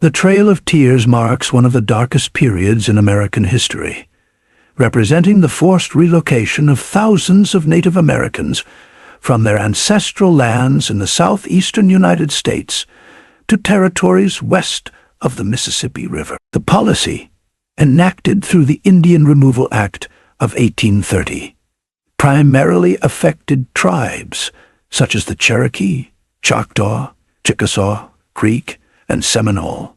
The Trail of Tears marks one of the darkest periods in American history, representing the forced relocation of thousands of Native Americans from their ancestral lands in the southeastern United States to territories west of the Mississippi River. The policy, enacted through the Indian Removal Act of 1830, primarily affected tribes such as the Cherokee, Choctaw, Chickasaw, Creek, and Seminole,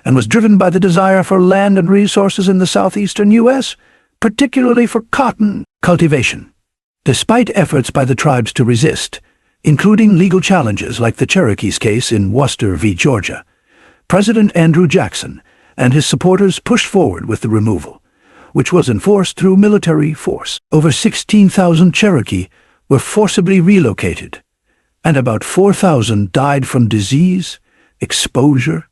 and was driven by the desire for land and resources in the southeastern U.S., particularly for cotton cultivation. Despite efforts by the tribes to resist, including legal challenges like the Cherokee's case in Worcester v. Georgia, President Andrew Jackson and his supporters pushed forward with the removal, which was enforced through military force. Over 16,000 Cherokee were forcibly relocated, and about 4,000 died from disease, exposure,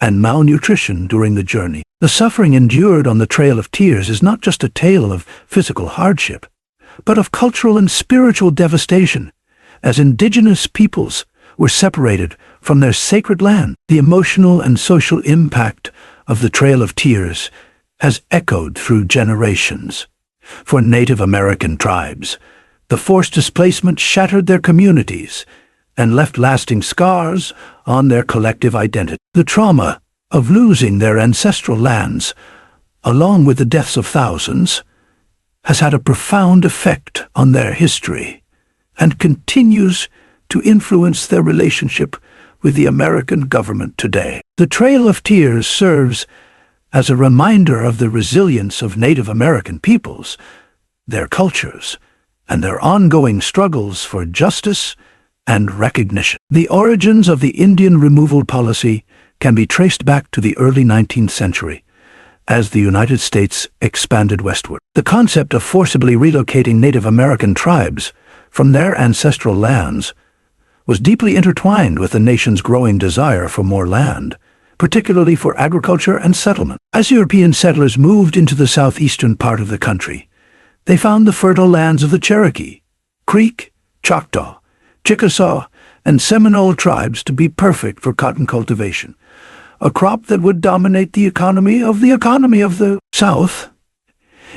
and malnutrition during the journey. The suffering endured on the Trail of Tears is not just a tale of physical hardship, but of cultural and spiritual devastation, as indigenous peoples were separated from their sacred land. The emotional and social impact of the Trail of Tears has echoed through generations. For Native American tribes, the forced displacement shattered their communities and left lasting scars on their collective identity. The trauma of losing their ancestral lands, along with the deaths of thousands, has had a profound effect on their history and continues to influence their relationship with the American government today. The Trail of Tears serves as a reminder of the resilience of Native American peoples, their cultures, and their ongoing struggles for justice and recognition. The origins of the Indian removal policy can be traced back to the early 19th century, as the United States expanded westward. The concept of forcibly relocating Native American tribes from their ancestral lands was deeply intertwined with the nation's growing desire for more land, particularly for agriculture and settlement. As European settlers moved into the southeastern part of the country, they found the fertile lands of the Cherokee, Creek, Choctaw, Chickasaw, and Seminole tribes to be perfect for cotton cultivation, a crop that would dominate the economy of the South.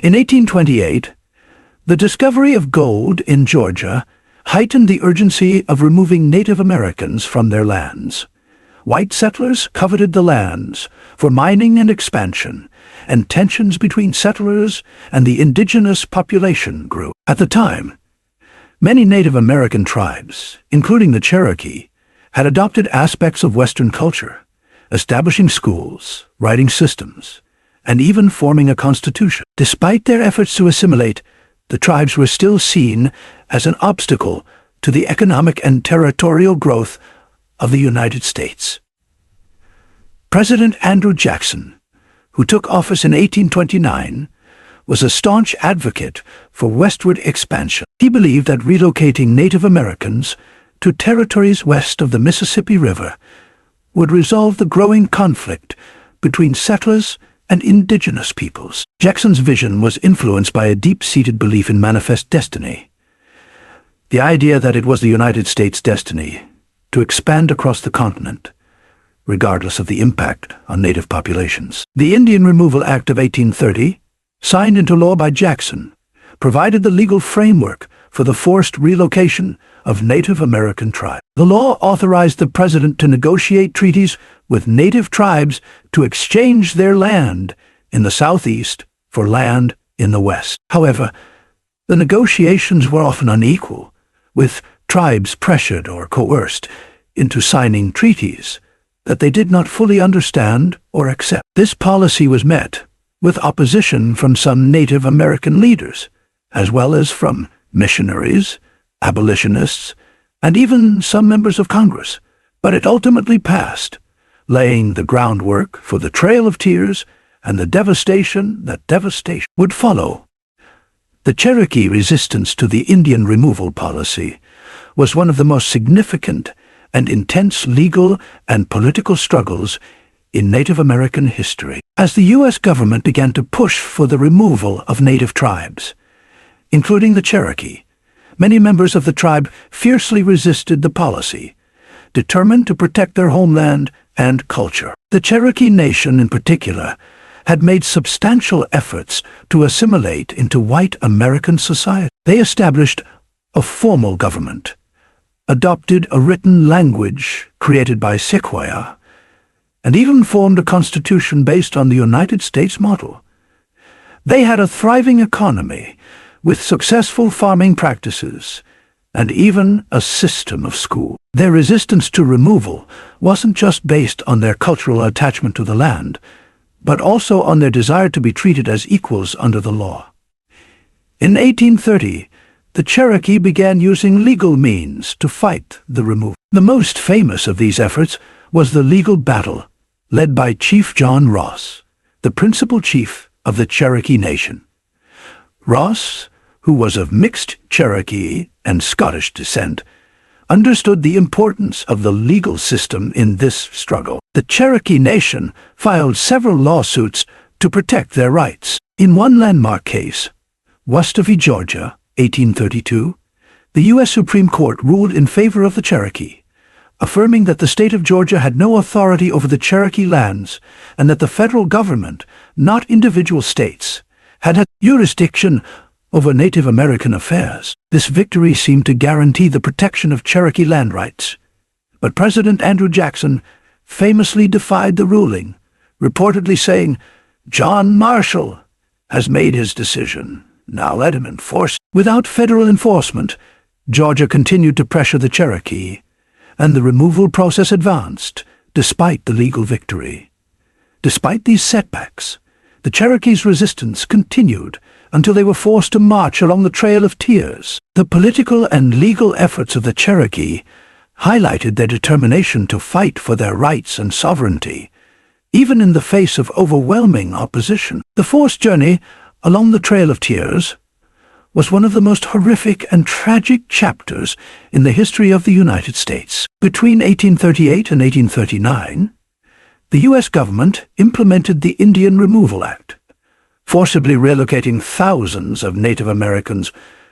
In 1828, the discovery of gold in Georgia heightened the urgency of removing Native Americans from their lands. White settlers coveted the lands for mining and expansion, and tensions between settlers and the indigenous population grew. At the time, many Native American tribes, including the Cherokee, had adopted aspects of Western culture, establishing schools, writing systems, and even forming a constitution. Despite their efforts to assimilate, the tribes were still seen as an obstacle to the economic and territorial growth of the United States. President Andrew Jackson, who took office in 1829, was a staunch advocate for westward expansion. He believed that relocating Native Americans to territories west of the Mississippi River would resolve the growing conflict between settlers and indigenous peoples. Jackson's vision was influenced by a deep-seated belief in manifest destiny, the idea that it was the United States' destiny to expand across the continent, regardless of the impact on native populations. The Indian Removal Act of 1830, signed into law by Jackson, provided the legal framework for the forced relocation of Native American tribes. The law authorized the president to negotiate treaties with native tribes to exchange their land in the southeast for land in the west. However, the negotiations were often unequal, with tribes pressured or coerced into signing treaties that they did not fully understand or accept. This policy was met with opposition from some Native American leaders, as well as from missionaries, abolitionists, and even some members of Congress, but it ultimately passed, laying the groundwork for the Trail of Tears and the devastation that devastation would follow. The Cherokee resistance to the Indian removal policy was one of the most significant and intense legal and political struggles in Native American history. As the U.S. government began to push for the removal of native tribes, including the Cherokee, many members of the tribe fiercely resisted the policy, determined to protect their homeland and culture. The Cherokee Nation, in particular, had made substantial efforts to assimilate into white American society. They established a formal government, adopted a written language created by Sequoyah, and even formed a constitution based on the United States model. They had a thriving economy with successful farming practices and even a system of school. Their resistance to removal wasn't just based on their cultural attachment to the land, but also on their desire to be treated as equals under the law. In 1830, the Cherokee began using legal means to fight the removal. The most famous of these efforts was the legal battle led by Chief John Ross, the principal chief of the Cherokee Nation. Ross, who was of mixed Cherokee and Scottish descent, understood the importance of the legal system in this struggle. The Cherokee Nation filed several lawsuits to protect their rights. In one landmark case, Worcester v. Georgia, 1832, the U.S. Supreme Court ruled in favor of the Cherokee, affirming that the state of Georgia had no authority over the Cherokee lands and that the federal government, not individual states, had jurisdiction over Native American affairs. This victory seemed to guarantee the protection of Cherokee land rights. But President Andrew Jackson famously defied the ruling, reportedly saying, "John Marshall has made his decision. Now let him enforce." Without federal enforcement, Georgia continued to pressure the Cherokee, and the removal process advanced, despite the legal victory. Despite these setbacks, the Cherokees' resistance continued until they were forced to march along the Trail of Tears. The political and legal efforts of the Cherokee highlighted their determination to fight for their rights and sovereignty, even in the face of overwhelming opposition. The forced journey along the Trail of Tears was one of the most horrific and tragic chapters in the history of the United States. Between 1838 and 1839, the U.S. government implemented the Indian Removal Act, forcibly relocating thousands of Native Americans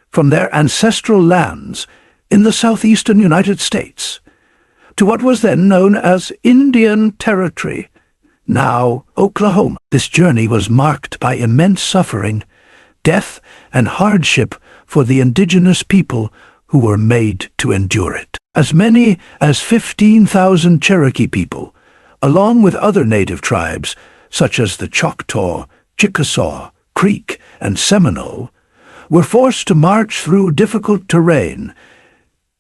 from their ancestral lands in the southeastern United States to what was then known as Indian Territory, now Oklahoma. This journey was marked by immense suffering, death, and hardship for the indigenous people who were made to endure it. As many as 15,000 Cherokee people, along with other native tribes such as the Choctaw, Chickasaw, Creek, and Seminole, were forced to march through difficult terrain,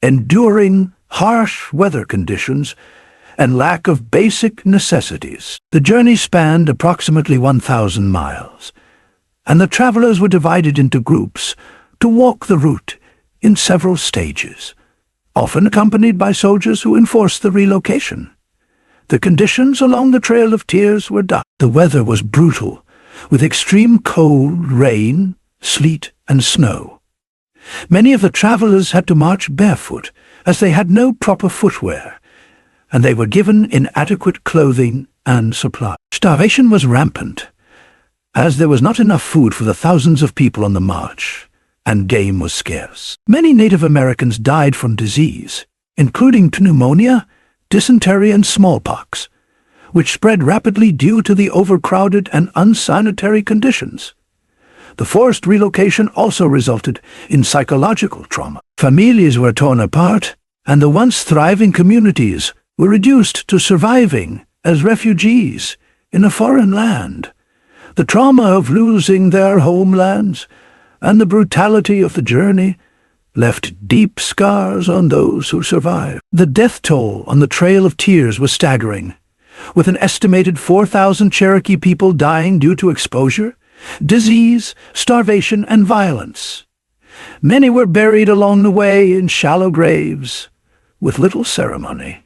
enduring harsh weather conditions and lack of basic necessities. The journey spanned approximately 1,000 miles, and the travelers were divided into groups to walk the route in several stages, often accompanied by soldiers who enforced the relocation. The conditions along the Trail of Tears were dark. The weather was brutal, with extreme cold, rain, sleet, and snow. Many of the travelers had to march barefoot, as they had no proper footwear, and they were given inadequate clothing and supply. Starvation was rampant, as there was not enough food for the thousands of people on the march, and game was scarce. Many Native Americans died from disease, including pneumonia, dysentery, and smallpox, which spread rapidly due to the overcrowded and unsanitary conditions. The forced relocation also resulted in psychological trauma. Families were torn apart, and the once thriving communities were reduced to surviving as refugees in a foreign land. The trauma of losing their homelands and the brutality of the journey left deep scars on those who survived. The death toll on the Trail of Tears was staggering, with an estimated 4,000 Cherokee people dying due to exposure, disease, starvation, and violence. Many were buried along the way in shallow graves, with little ceremony.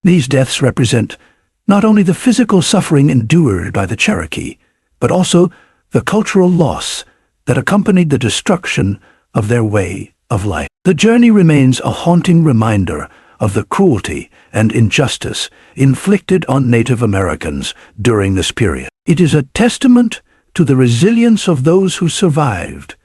These deaths represent not only the physical suffering endured by the Cherokee, but also the cultural loss that accompanied the destruction of their way of life. The journey remains a haunting reminder of the cruelty and injustice inflicted on Native Americans during this period. It is a testament to the resilience of those who survived,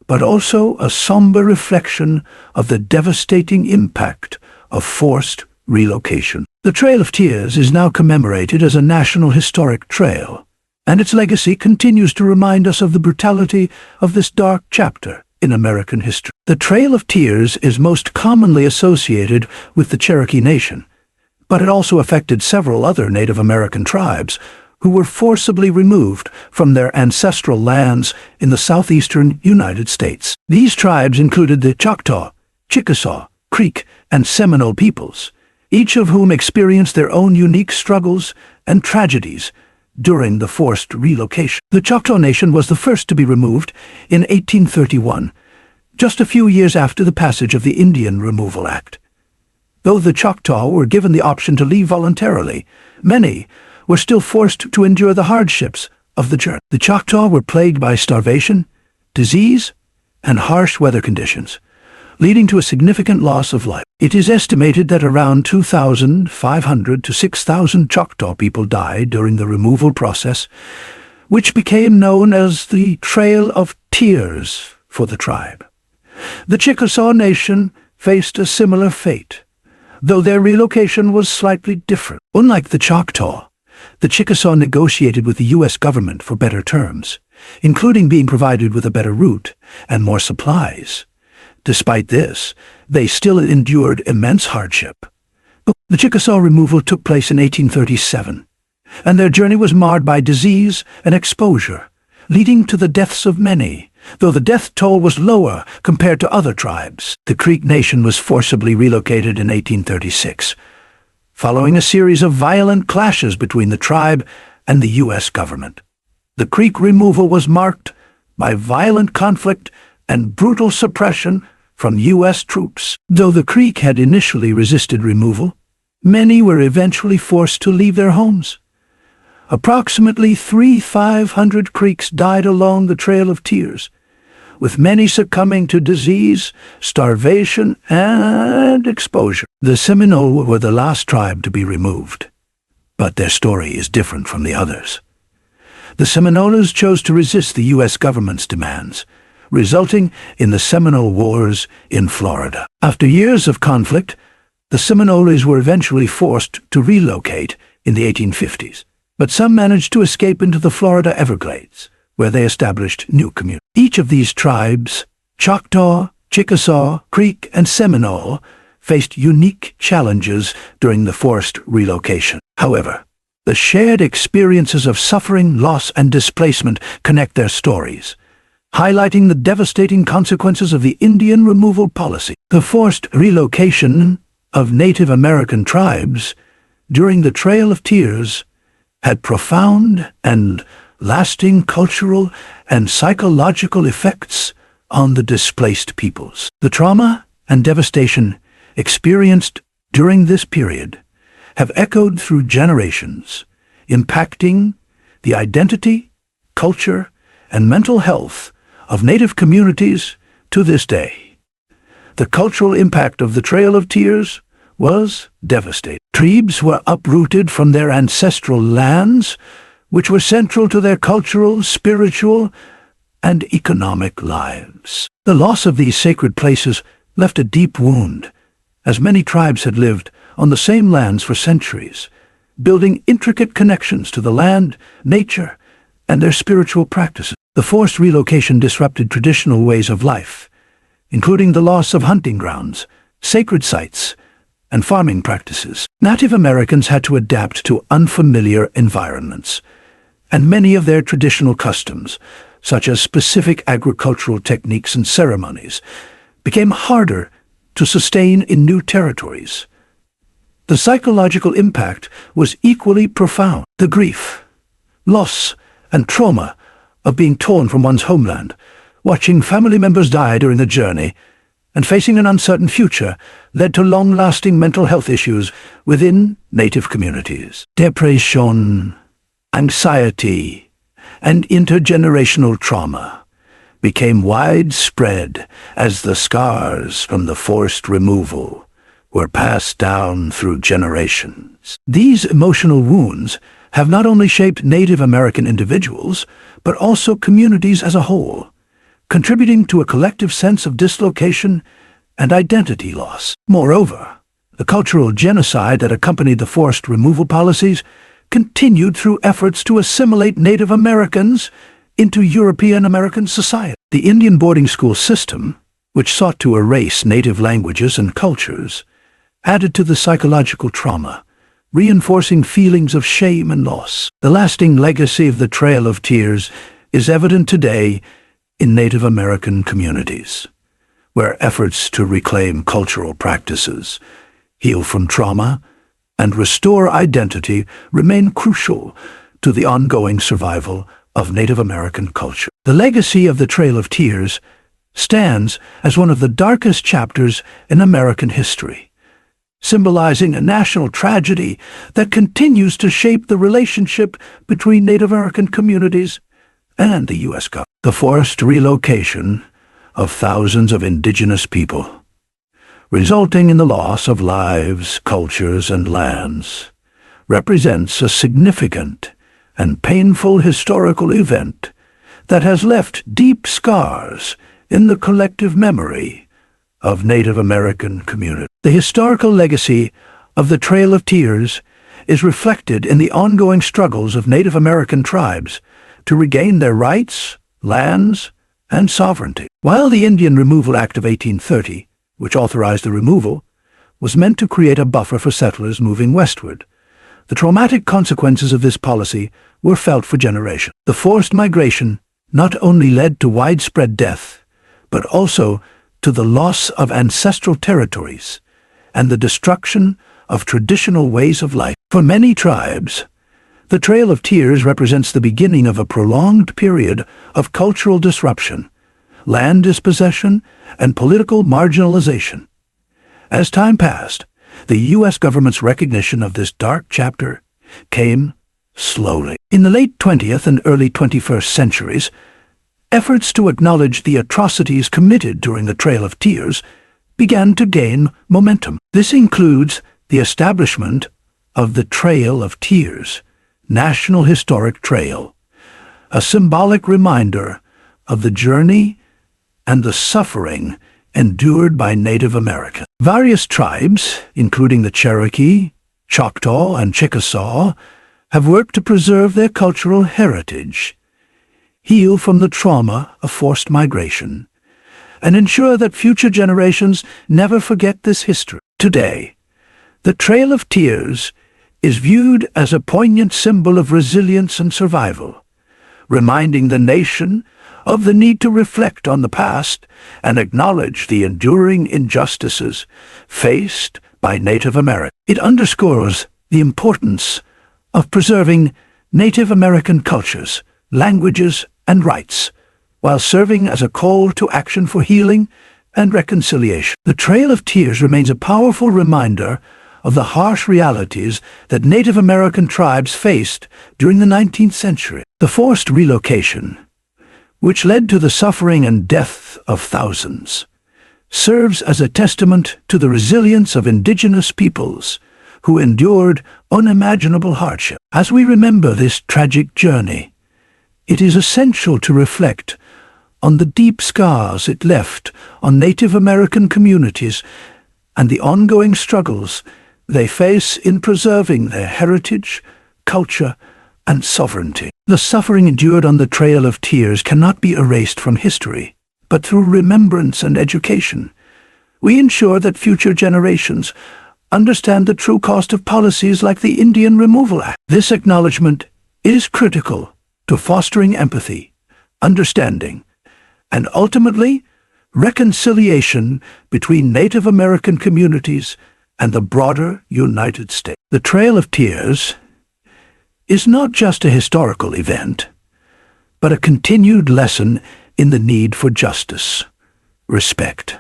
but also a somber reflection of the devastating impact of forced relocation. The Trail of Tears is now commemorated as a National Historic Trail, and its legacy continues to remind us of the brutality of this dark chapter in American history. The Trail of Tears is most commonly associated with the Cherokee Nation, but it also affected several other Native American tribes who were forcibly removed from their ancestral lands in the southeastern United States. These tribes included the Choctaw, Chickasaw, Creek, and Seminole peoples, each of whom experienced their own unique struggles and tragedies during the forced relocation. The Choctaw Nation was the first to be removed in 1831, just a few years after the passage of the Indian Removal Act. Though the Choctaw were given the option to leave voluntarily, many were still forced to endure the hardships of the journey. The Choctaw were plagued by starvation, disease, and harsh weather conditions, leading to a significant loss of life. It is estimated that around 2,500 to 6,000 Choctaw people died during the removal process, which became known as the Trail of Tears for the tribe. The Chickasaw Nation faced a similar fate, though their relocation was slightly different. Unlike the Choctaw, the Chickasaw negotiated with the U.S. government for better terms, including being provided with a better route and more supplies. Despite this, they still endured immense hardship. The Chickasaw removal took place in 1837, and their journey was marred by disease and exposure, leading to the deaths of many, though the death toll was lower compared to other tribes. The Creek Nation was forcibly relocated in 1836, following a series of violent clashes between the tribe and the U.S. government. The Creek removal was marked by violent conflict and brutal suppression from U.S. troops. Though the Creek had initially resisted removal, many were eventually forced to leave their homes. Approximately 3,500 Creeks died along the Trail of Tears, with many succumbing to disease, starvation, and exposure. The Seminole were the last tribe to be removed, but their story is different from the others. The Seminoles chose to resist the U.S. government's demands, resulting in the Seminole Wars in Florida. After years of conflict, the Seminoles were eventually forced to relocate in the 1850s, but some managed to escape into the Florida Everglades, where they established new communities. Each of these tribes, Choctaw, Chickasaw, Creek, and Seminole, faced unique challenges during the forced relocation. However, the shared experiences of suffering, loss, and displacement connect their stories, highlighting the devastating consequences of the Indian removal policy. The forced relocation of Native American tribes during the Trail of Tears had profound and lasting cultural and psychological effects on the displaced peoples. The trauma and devastation experienced during this period have echoed through generations, impacting the identity, culture, and mental health of Native communities to this day. The cultural impact of the Trail of Tears was devastating. Tribes were uprooted from their ancestral lands, which were central to their cultural, spiritual, and economic lives. The loss of these sacred places left a deep wound, as many tribes had lived on the same lands for centuries, building intricate connections to the land, nature, and their spiritual practices. The forced relocation disrupted traditional ways of life, including the loss of hunting grounds, sacred sites, and farming practices. Native Americans had to adapt to unfamiliar environments, and many of their traditional customs, such as specific agricultural techniques and ceremonies, became harder to sustain in new territories. The psychological impact was equally profound. The grief, loss, and trauma of being torn from one's homeland, watching family members die during the journey, and facing an uncertain future led to long-lasting mental health issues within Native communities. Depression, anxiety, and intergenerational trauma became widespread as the scars from the forced removal were passed down through generations. These emotional wounds have not only shaped Native American individuals, but also communities as a whole, contributing to a collective sense of dislocation and identity loss. Moreover, The cultural genocide that accompanied the forced removal policies continued through efforts to assimilate Native Americans into European American society. The Indian boarding school system, which sought to erase native languages and cultures, added to the psychological trauma, reinforcing feelings of shame and loss. The lasting legacy of the Trail of Tears is evident today in Native American communities, where efforts to reclaim cultural practices, heal from trauma, and restore identity remain crucial to the ongoing survival of Native American culture. The legacy of the Trail of Tears stands as one of the darkest chapters in American history, symbolizing a national tragedy that continues to shape the relationship between Native American communities and the U.S. government. The forced relocation of thousands of indigenous people, resulting in the loss of lives, cultures, and lands, represents a significant and painful historical event that has left deep scars in the collective memory of Native American communities. The historical legacy of the Trail of Tears is reflected in the ongoing struggles of Native American tribes to regain their rights, lands, and sovereignty. While the Indian Removal Act of 1830, which authorized the removal, was meant to create a buffer for settlers moving westward, the traumatic consequences of this policy were felt for generations. The forced migration not only led to widespread death, but also to the loss of ancestral territories and the destruction of traditional ways of life. For many tribes, the Trail of Tears represents the beginning of a prolonged period of cultural disruption, land dispossession, and political marginalization. As time passed, the U.S. government's recognition of this dark chapter came slowly. In the late 20th and early 21st centuries, efforts to acknowledge the atrocities committed during the Trail of Tears began to gain momentum. This includes the establishment of the Trail of Tears National Historic Trail, a symbolic reminder of the journey and the suffering endured by Native Americans. Various tribes, including the Cherokee, Choctaw, and Chickasaw, have worked to preserve their cultural heritage, heal from the trauma of forced migration, and ensure that future generations never forget this history. Today, the Trail of Tears is viewed as a poignant symbol of resilience and survival, reminding the nation of the need to reflect on the past and acknowledge the enduring injustices faced by Native Americans. It underscores the importance of preserving Native American cultures, languages, and rights, while serving as a call to action for healing and reconciliation. The Trail of Tears remains a powerful reminder of the harsh realities that Native American tribes faced during the 19th century. The forced relocation, which led to the suffering and death of thousands, serves as a testament to the resilience of indigenous peoples who endured unimaginable hardship. As we remember this tragic journey, it is essential to reflect on the deep scars it left on Native American communities and the ongoing struggles they face in preserving their heritage, culture, and sovereignty. The suffering endured on the Trail of Tears cannot be erased from history, but through remembrance and education, we ensure that future generations understand the true cost of policies like the Indian Removal Act. This acknowledgement is critical to fostering empathy, understanding, and ultimately, reconciliation between Native American communities and the broader United States. The Trail of Tears is not just a historical event, but a continued lesson in the need for justice, respect,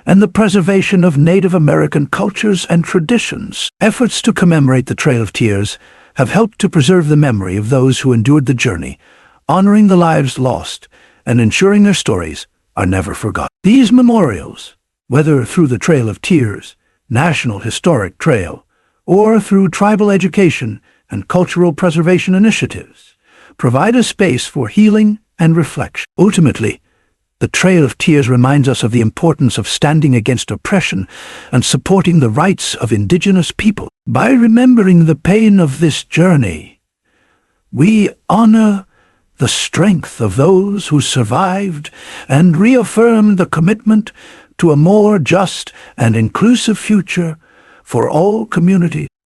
and the preservation of Native American cultures and traditions. Efforts to commemorate the Trail of Tears have helped to preserve the memory of those who endured the journey, honoring the lives lost and ensuring their stories are never forgotten. These memorials, whether through the Trail of Tears, National Historic Trail, or through tribal education and cultural preservation initiatives, provide a space for healing and reflection. Ultimately, The Trail of Tears reminds us of the importance of standing against oppression and supporting the rights of Indigenous people. By remembering the pain of this journey, we honor the strength of those who survived and reaffirm the commitment to a more just and inclusive future for all communities.